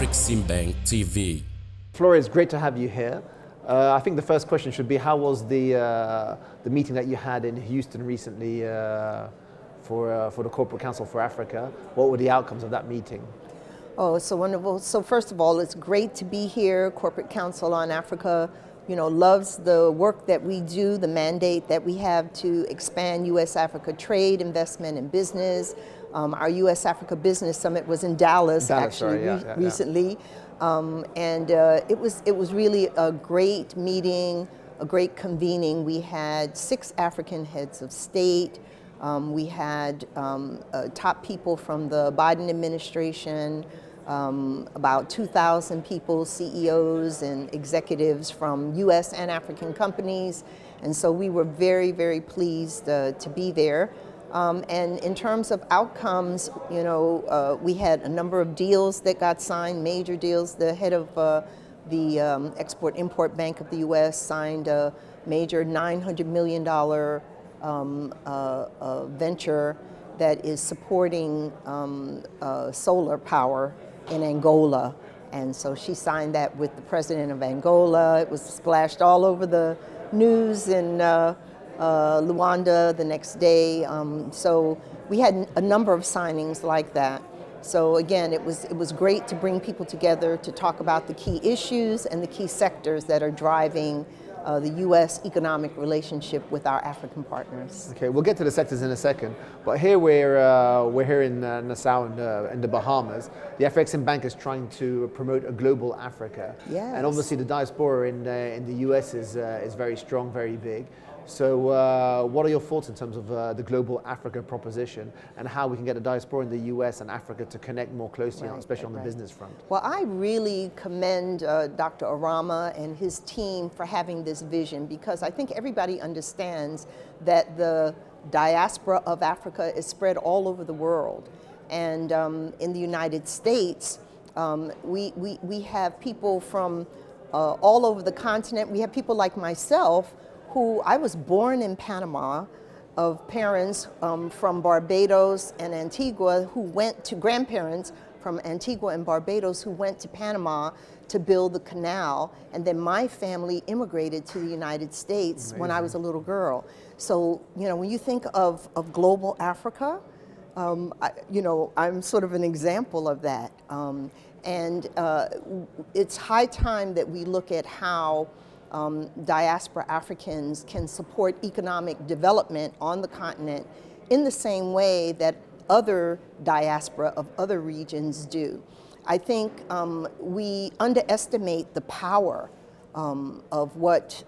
Afreximbank TV. Florie, it's great to have you here. I think the first question should be, how was the meeting that you had in Houston recently for the Corporate Council for Africa? What were the outcomes of that meeting? Oh, it's so wonderful. So first of all, it's great to be here. Corporate Council on Africa, loves the work that we do, the mandate that we have to expand U.S.-Africa trade, investment, and business. Our U.S.-Africa Business Summit was in Dallas recently. It was really a great meeting, a great convening. We had 6 African heads of state. We had top people from the Biden administration, about 2,000 people, CEOs and executives from U.S. and African companies. And so we were very, very pleased to be there. And in terms of outcomes, we had a number of deals that got signed, major deals. The head of the Export-Import Bank of the U.S. signed a major $900 million venture that is supporting solar power in Angola. And so she signed that with the president of Angola. It was splashed all over the news in Luanda the next day. So we had a number of signings like that. So again, it was great to bring people together to talk about the key issues and the key sectors that are driving the U.S. economic relationship with our African partners. Okay, we'll get to the sectors in a second, but here we're here in Nassau in the Bahamas. The Afreximbank is trying to promote a global Africa, and obviously the diaspora in the U.S. is very strong, very big. So what are your thoughts in terms of the global Africa proposition and how we can get the diaspora in the US and Africa to connect more closely, especially on the business front? Well, I really commend Dr. Arama and his team for having this vision, because I think everybody understands that the diaspora of Africa is spread all over the world. And in the United States, we have people from all over the continent. We have people like myself, who I was born in Panama, of parents from Barbados and Antigua who went to grandparents from Antigua and Barbados who went to Panama to build the canal. And then my family immigrated to the United States when I was a little girl. So, when you think of global Africa, I'm sort of an example of that. It's high time that we look at how diaspora Africans can support economic development on the continent in the same way that other diaspora of other regions do. I think we underestimate the power of what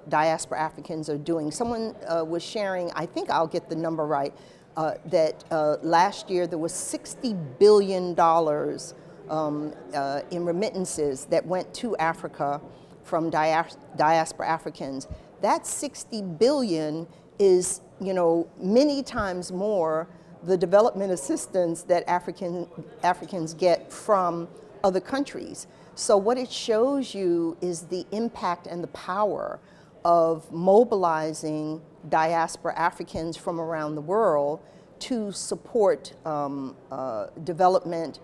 diaspora Africans are doing. Someone was sharing, I think I'll get the number right, that last year there was $60 billion in remittances that went to Africa from diaspora Africans. That 60 billion is, many times more the development assistance that Africans get from other countries. So what it shows you is the impact and the power of mobilizing diaspora Africans from around the world to support development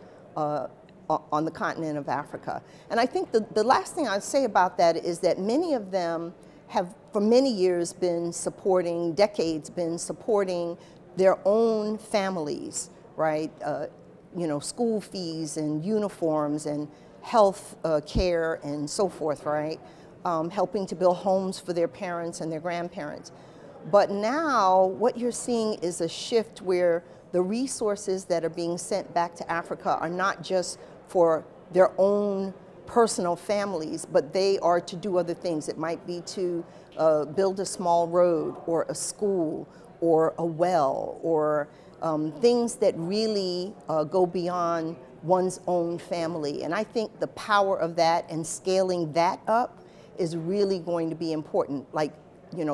on the continent of Africa. And I think the last thing I'd say about that is that many of them have for many years been supporting, decades been supporting their own families, right? School fees and uniforms and health care and so forth, right? Helping to build homes for their parents and their grandparents. But now what you're seeing is a shift where the resources that are being sent back to Africa are not just for their own personal families, but they are to do other things. It might be to build a small road or a school or a well or things that really go beyond one's own family. And I think the power of that and scaling that up is really going to be important. Like,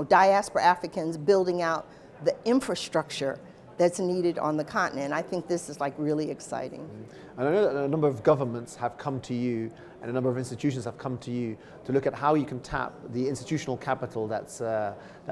diaspora Africans building out the infrastructure that's needed on the continent. I think this is really exciting. And I know that a number of governments have come to you and a number of institutions have come to you to look at how you can tap the institutional capital that's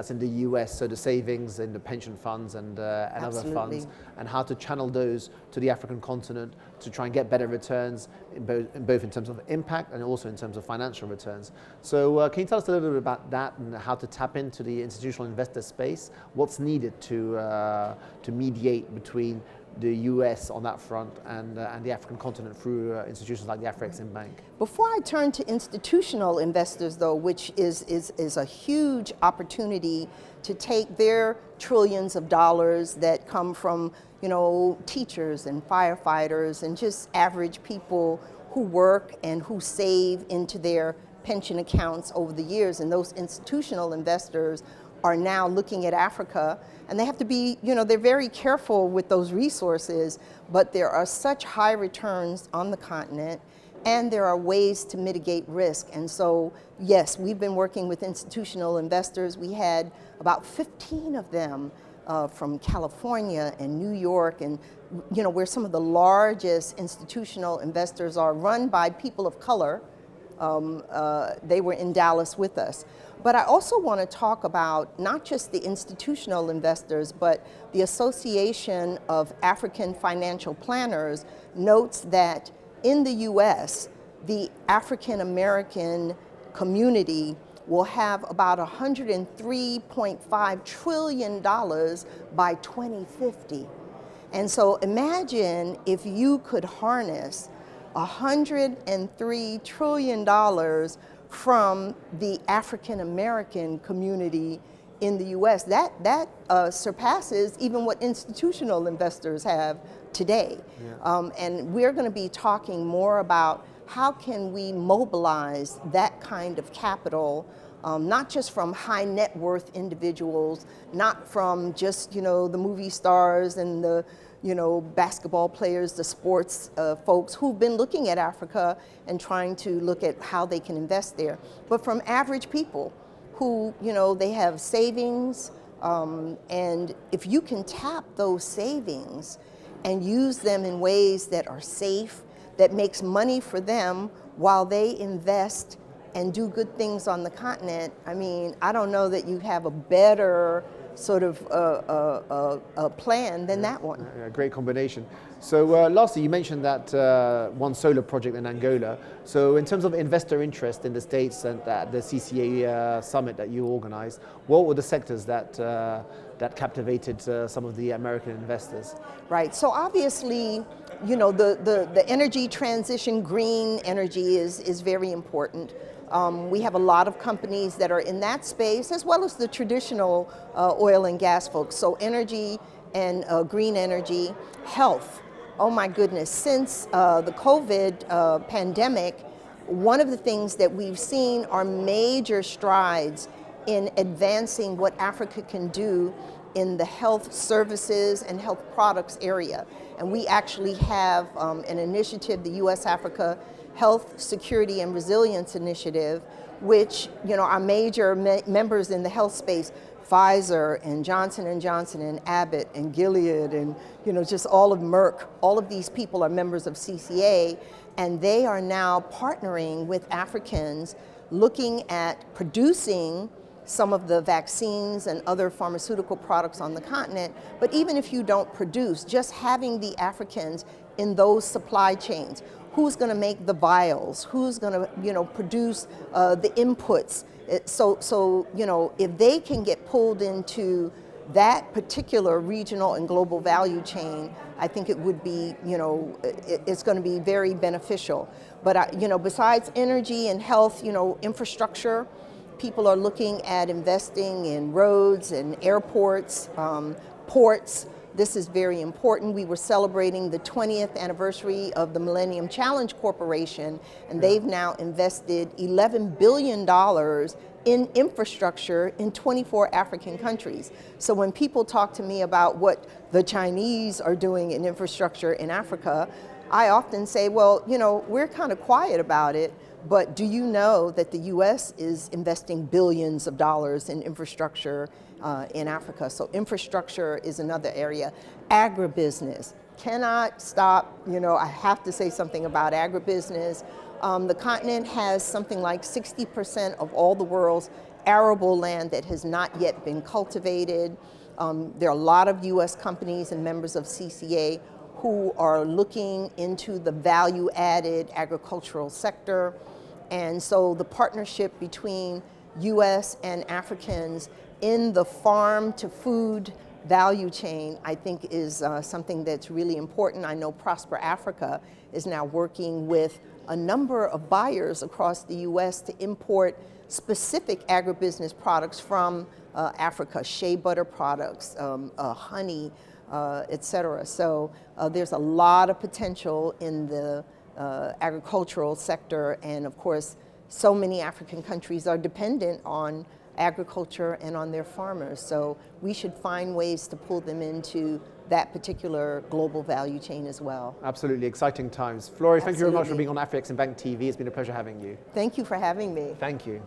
in the US, so the savings in the pension funds and other funds, and how to channel those to the African continent to try and get better returns, both in terms of impact and also in terms of financial returns. So can you tell us a little bit about that and how to tap into the institutional investor space? What's needed to mediate between the US on that front and the African continent through institutions like the Afreximbank? Before I turn to institutional investors, though, which is a huge opportunity to take their trillions of dollars that come from, teachers and firefighters and just average people who work and who save into their pension accounts over the years, and those institutional investors are now looking at Africa, and they have to be, they're very careful with those resources, but there are such high returns on the continent, and there are ways to mitigate risk. And so, yes, we've been working with institutional investors. We had about 15 of them from California and New York, and where some of the largest institutional investors are, run by people of color. They were in Dallas with us. But I also want to talk about not just the institutional investors, but the Association of African Financial Planners notes that in the US, the African American community will have about $103.5 trillion by 2050. And so imagine if you could harness $103 trillion from the African American community in the US. That surpasses even what institutional investors have today. Yeah. And we're going to be talking more about how can we mobilize that kind of capital, not just from high net worth individuals, not from just the movie stars and the basketball players, the sports folks who've been looking at Africa and trying to look at how they can invest there, but from average people who, they have savings, and if you can tap those savings and use them in ways that are safe, that makes money for them while they invest and do good things on the continent, I mean, I don't know that you have a better sort of a plan than that one. A great combination. So lastly, you mentioned that one solar project in Angola. So in terms of investor interest in the States and at the CCA summit that you organized, what were the sectors that captivated some of the American investors? Right, so obviously, the energy transition, green energy is very important. We have a lot of companies that are in that space, as well as the traditional oil and gas folks. So energy and green energy, health. Oh my goodness, since the COVID pandemic, one of the things that we've seen are major strides in advancing what Africa can do in the health services and health products area. And we actually have an initiative, the U.S.-Africa Health Security and Resilience Initiative, which are major members in the health space, Pfizer and Johnson & Johnson and Abbott and Gilead and just all of Merck. All of these people are members of CCA, and they are now partnering with Africans looking at producing some of the vaccines and other pharmaceutical products on the continent. But even if you don't produce, just having the Africans in those supply chains, who's going to make the vials, who's going to produce the inputs. So if they can get pulled into that particular regional and global value chain, I think it would be, it's going to be very beneficial. But besides energy and health, infrastructure, people are looking at investing in roads and airports, ports. This is very important. We were celebrating the 20th anniversary of the Millennium Challenge Corporation, and they've now invested $11 billion in infrastructure in 24 African countries. So when people talk to me about what the Chinese are doing in infrastructure in Africa, I often say, well, we're kind of quiet about it, but do you know that the US is investing billions of dollars in infrastructure in Africa? So infrastructure is another area. Agribusiness, cannot stop, I have to say something about agribusiness. The continent has something like 60% of all the world's arable land that has not yet been cultivated. There are a lot of US companies and members of CCA who are looking into the value-added agricultural sector. And so the partnership between US and Africans in the farm to food value chain, I think, is something that's really important. I know Prosper Africa is now working with a number of buyers across the US to import specific agribusiness products from Africa, shea butter products, honey, et cetera. So there's a lot of potential in the agricultural sector, and of course, so many African countries are dependent on agriculture and on their farmers. So we should find ways to pull them into that particular global value chain as well. Absolutely, exciting times. Florie, thank you very much for being on Afreximbank TV. It's been a pleasure having you. Thank you for having me. Thank you.